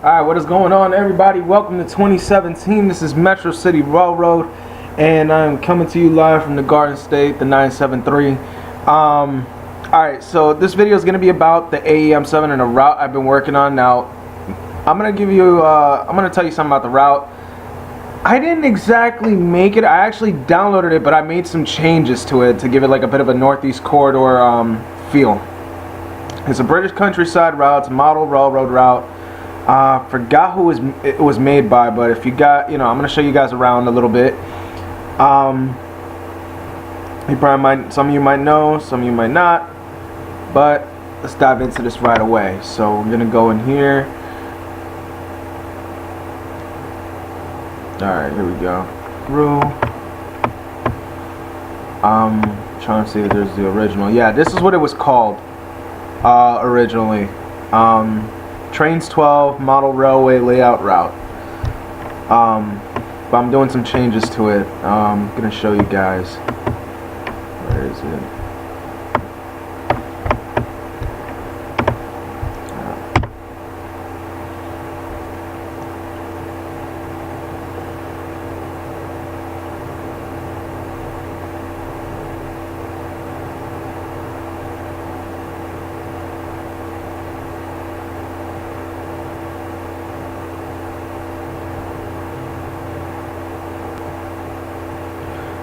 Alright, what is going on, everybody? Welcome to 2017. This is Metro City Railroad, and I'm coming to you live from the Garden State, the 973. Alright, so this video is going to be about the AEM7 and a route I've been working on. Now, I'm going to tell you something about the route. I didn't exactly make it. I actually downloaded it, but I made some changes to it to give it like a bit of a Northeast Corridor feel. It's a British countryside route. It's a model railroad route. Forgot who it was made by, but if you got, I'm gonna show you guys around a little bit. You probably might, some of you might know, some of you might not, but let's dive into this right away. So we're gonna go in here. All right, here we go. Through. Trying to see if there's the original. Yeah, this is what it was called originally. Trainz 12 model railway layout route. But I'm doing some changes to it. I'm gonna show you guys. Where is it?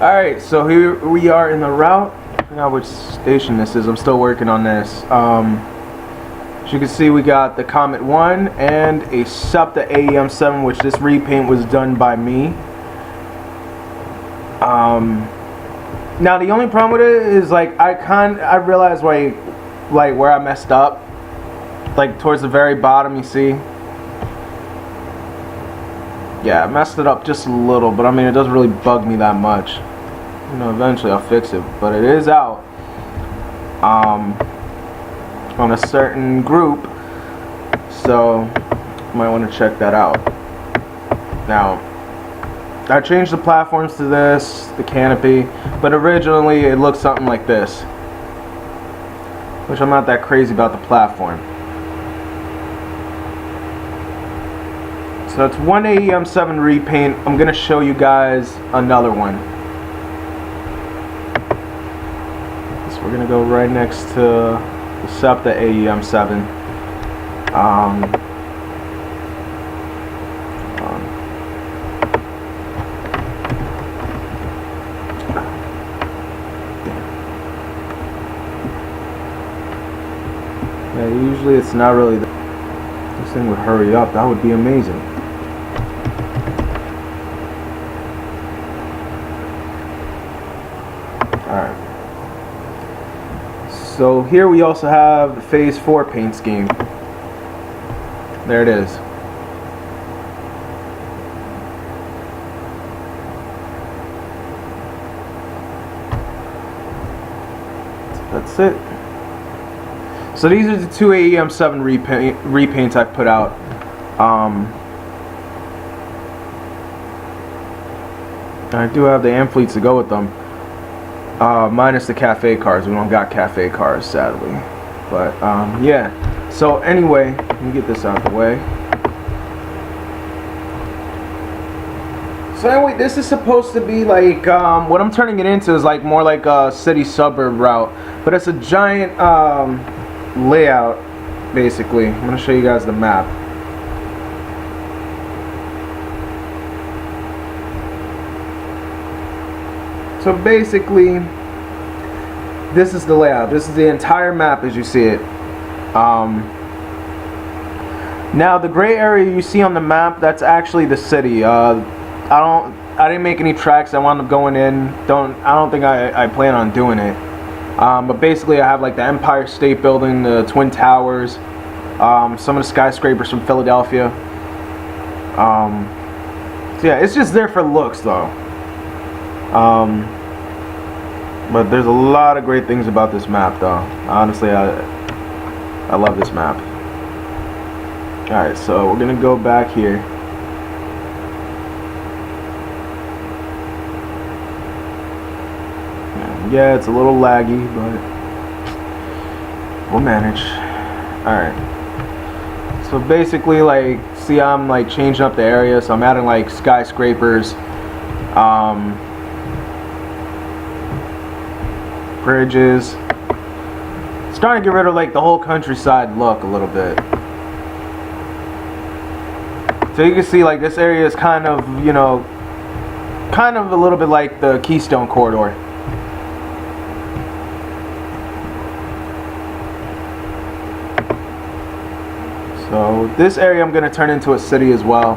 Alright, so here we are in the route. I forgot which station this is. I'm still working on this. As you can see, we got the Comet 1 and a SEPTA AEM7, which this repaint was done by me. Now the only problem with it is like I realized like where I messed up. Like towards the very bottom, you see. Yeah, I messed it up just a little, but I mean it doesn't really bug me that much. Eventually I'll fix it, but it is out on a certain group, so you might want to check that out. Now, I changed the platforms to this, the canopy, but originally it looked something like this, which I'm not that crazy about the platform. So it's one AEM7 repaint. I'm going to show you guys another one. We're gonna go right next to the SEPTA AEM7. Yeah, usually it's not really. This thing would hurry up. That would be amazing. All right. So here we also have the Phase 4 paint scheme. There it is. That's it. So these are the two AEM7 repaints I put out. I do have the amphitheaters to go with them. Minus the cafe cars. We don't got cafe cars, sadly. But yeah. So anyway, let me get this out of the way. So anyway, this is supposed to be like what I'm turning it into is like more like a city suburb route, but it's a giant layout basically. I'm gonna show you guys the map. So basically, this is the layout. This is the entire map as you see it. Now the gray area you see on the map, that's actually the city. I didn't make any tracks. I wound up going in. I don't think I plan on doing it. But basically, I have like the Empire State Building, the Twin Towers, some of the skyscrapers from Philadelphia. So yeah, it's just there for looks though. But there's a lot of great things about this map though. Honestly, I love this map. Alright, so we're gonna go back here. Yeah, it's a little laggy, but we'll manage. Alright. So So basically, like, see, I'm like changing up the area, so I'm adding like skyscrapers, bridges. Starting to get rid of like the whole countryside look a little bit. So you can see like this area is kind of, you know, kind of a little bit like the Keystone Corridor. So this area I'm going to turn into a city as well.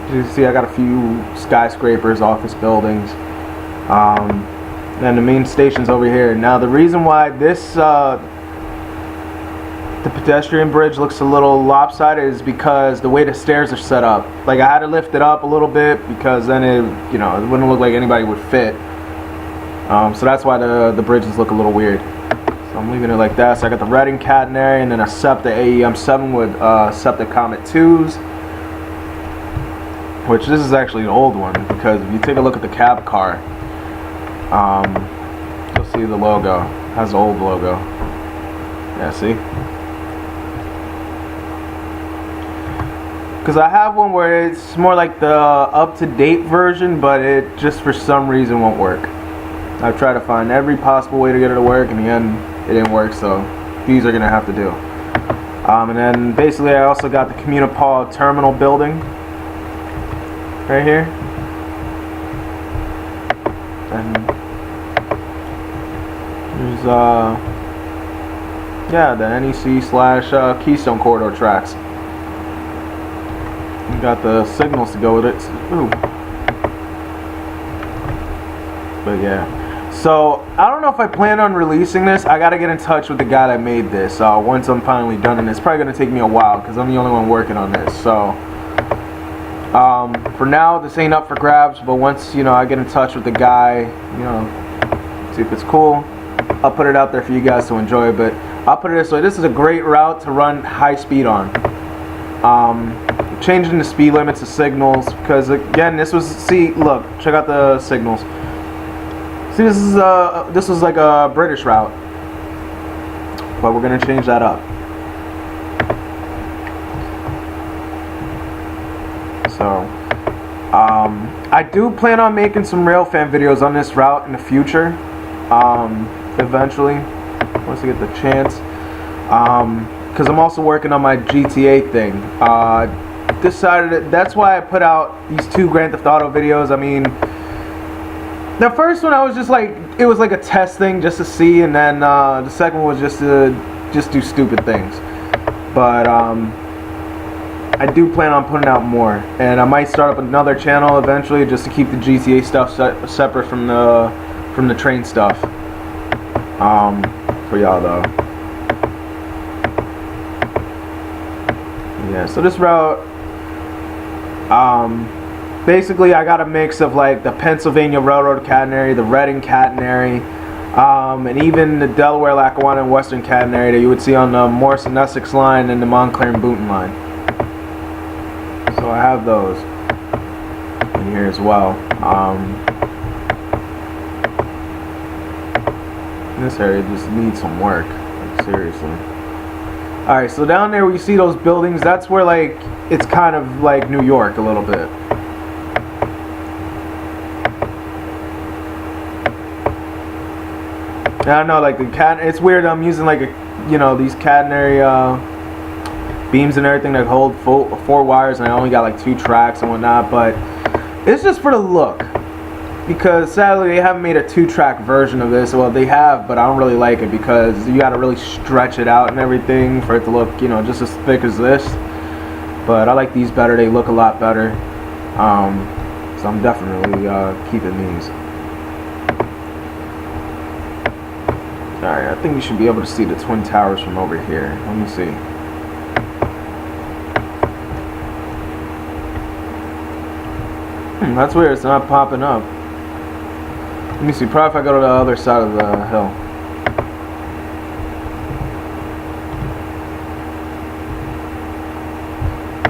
You can see I got a few skyscrapers, office buildings. And the main station's over here. Now the reason why this the pedestrian bridge looks a little lopsided is because the way the stairs are set up. Like I had to lift it up a little bit because then it, you know, it wouldn't look like anybody would fit. So that's why the bridges look a little weird. So I'm leaving it like that. So I got the Reading catenary and then a SEPTA AEM7 with SEPTA Comet 2s. Which this is actually an old one because if you take a look at the cab car, you'll see the logo. It has the old logo. Yeah, see? Because I have one where it's more like the up-to-date version, but it just for some reason won't work. I've tried to find every possible way to get it to work, and in the end, it didn't work, so these are going to have to do. And then basically I also got the Communipol terminal building right here. And there's yeah, the NEC / Keystone Corridor tracks. You got the signals to go with it. Ooh. But yeah. So I don't know if I plan on releasing this. I gotta get in touch with the guy that made this once I'm finally done, and it's probably gonna take me a while because I'm the only one working on this. So for now, this ain't up for grabs. But once, you know, I get in touch with the guy, you know, see if it's cool, I'll put it out there for you guys to enjoy. But I'll put it this way: this is a great route to run high speed on. Changing the speed limits of signals because again, this was, see, look, check out the signals. See, this was like a British route, but we're gonna change that up. So, I do plan on making some railfan videos on this route in the future. Eventually, once I get the chance. Because I'm also working on my GTA thing. Decided that's why I put out these 2 Grand Theft Auto videos. I mean, the first one I was just like, it was like a test thing just to see, and then the second one was just to do stupid things. But I do plan on putting out more, and I might start up another channel eventually just to keep the GTA stuff separate from the Trainz stuff. For y'all though. Yeah, so this route, basically I got a mix of like the Pennsylvania Railroad catenary, the Reading catenary, and even the Delaware, Lackawanna, and Western catenary that you would see on the Morrison Essex line and the Montclair and Boonton line. So I have those in here as well. This area just needs some work, like, seriously. Alright, so down there where you see those buildings, that's where like it's kind of like New York a little bit. And I know, like the it's weird. I'm using like these catenary beams and everything that hold 4 wires, and I only got like 2 tracks and whatnot. But it's just for the look, because sadly they haven't made a 2-track version of this. Well, they have, but I don't really like it because you got to really stretch it out and everything for it to look, just as thick as this. But I like these better. They look a lot better. So I'm definitely keeping these. Alright, I think we should be able to see the Twin Towers from over here. Let me see. That's weird, it's not popping up. Let me see, probably if I go to the other side of the hill.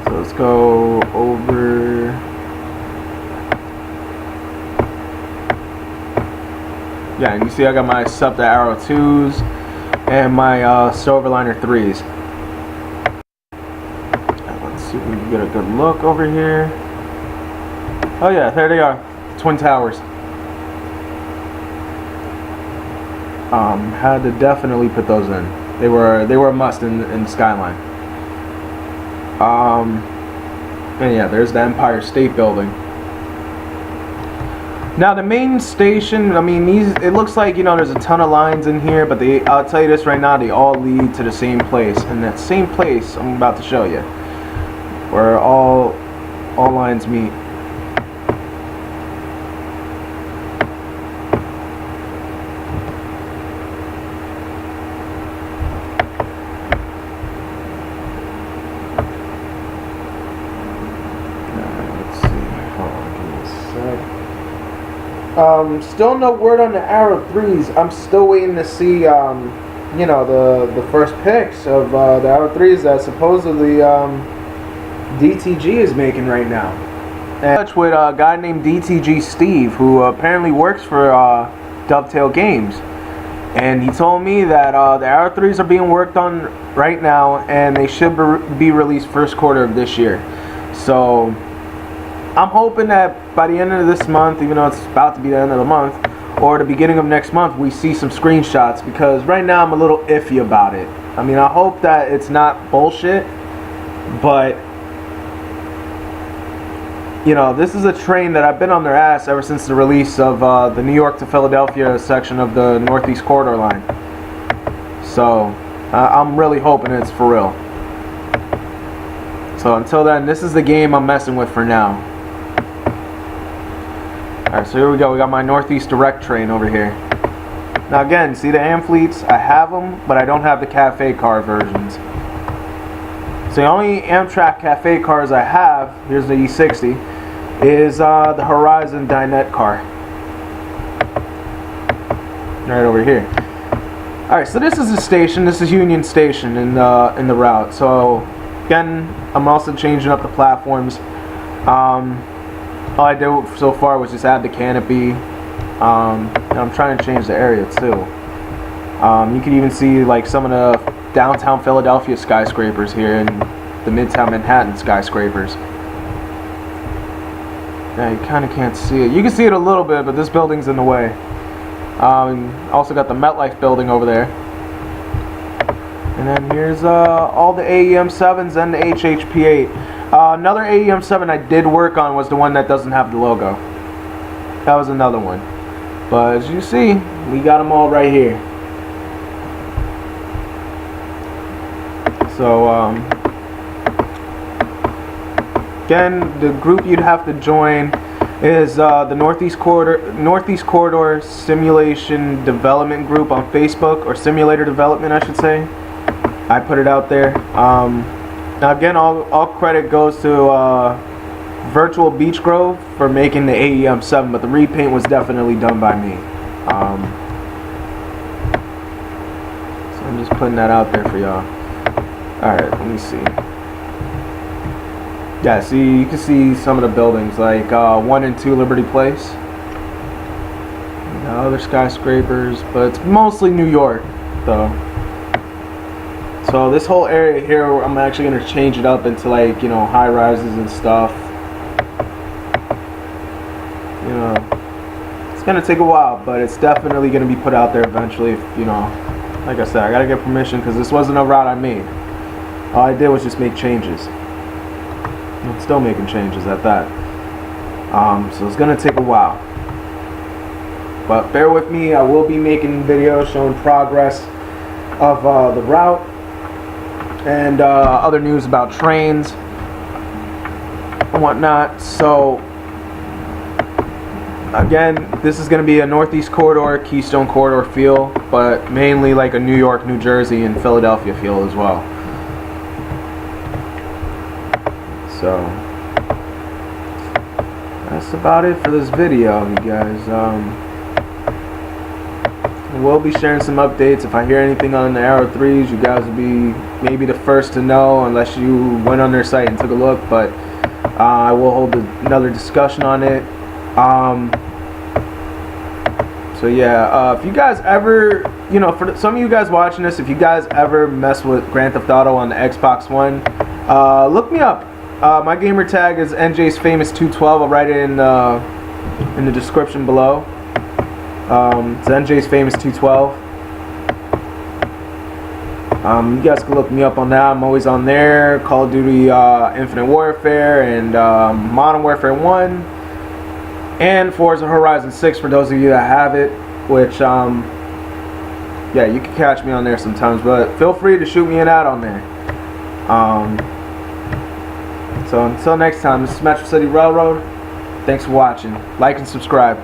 So let's go over. Yeah, and you see I got my SEPTA Arrow 2s and my Silverliner 3s. see if we can get a good look over here. Oh yeah, there they are, Twin Towers. Had to definitely put those in. They were a must in Skyline. And yeah, there's the Empire State Building. Now the main station, I mean, it looks like, you know, there's a ton of lines in here, but I'll tell you this right now, they all lead to the same place, and that same place I'm about to show you, where all lines meet. Still no word on the Arrow 3s. I'm still waiting to see, you know, the first pics of the Arrow 3s that supposedly DTG is making right now. And with a guy named DTG Steve, who apparently works for Dovetail Games, and he told me that the Arrow 3s are being worked on right now, and they should be released first quarter of this year. So I'm hoping that by the end of this month, even though it's about to be the end of the month, or the beginning of next month, we see some screenshots, because right now I'm a little iffy about it. I mean, I hope that it's not bullshit, but you know, this is a train that I've been on their ass ever since the release of the New York to Philadelphia section of the Northeast Corridor line. So I'm really hoping it's for real. So until then, this is the game I'm messing with for now. Alright, so here we go. We got my Northeast Direct train over here. Now again, see the Amfleets? I have them, but I don't have the Cafe car versions. So the only Amtrak Cafe cars I have, here's the E60, is the Horizon Dinette car. Right over here. Alright, so this is the station. This is Union Station in the route. So again, I'm also changing up the platforms. All I did so far was just add the canopy, and I'm trying to change the area too. You can even see like some of the downtown Philadelphia skyscrapers here and the Midtown Manhattan skyscrapers. Yeah, you kind of can't see it. You can see it a little bit, but this building's in the way. Also got the MetLife building over there. And then here's all the AEM7s and the HHP8. Another AEM7 I did work on was the one that doesn't have the logo. That was another one. But as you see, we got them all right here. So, again, the group you'd have to join is the Northeast Corridor Simulation Development Group on Facebook, or Simulator Development, I should say. I put it out there. Now again, all credit goes to Virtual Beach Grove for making the AEM7, but the repaint was definitely done by me. So I'm just putting that out there for y'all. Alright, let me see. Yeah, see, you can see some of the buildings, like 1 and 2 Liberty Place. Other skyscrapers, but it's mostly New York, though. So this whole area here, I'm actually going to change it up into, like, you know, high rises and stuff. You know, it's going to take a while, but it's definitely going to be put out there eventually. If, you know, like I said, I got to get permission because this wasn't a route I made. All I did was just make changes. I'm still making changes at that. So it's going to take a while. But bear with me, I will be making videos showing progress of the route and other news about trains and whatnot. So again, this is going to be a Northeast Corridor, Keystone Corridor feel, but mainly like a New York, New Jersey, and Philadelphia feel as well. So that's about it for this video, you guys. We'll be sharing some updates. If I hear anything on the Arrow 3s, you guys will be maybe the first to know, unless you went on their site and took a look. But I will hold another discussion on it. So yeah, if you guys ever, you know, for some of you guys watching this, if you guys ever mess with Grand Theft Auto on the Xbox One, look me up. My gamer tag is NJ's Famous 212. I'll write it in the description below. It's NJ's Famous 212. You guys can look me up on that. I'm always on there. Call of Duty Infinite Warfare and Modern Warfare 1 and Forza Horizon 6 for those of you that have it, which yeah, you can catch me on there sometimes, but feel free to shoot me an ad on there. So until next time, this is Metro City Railroad. Thanks for watching. Like and subscribe.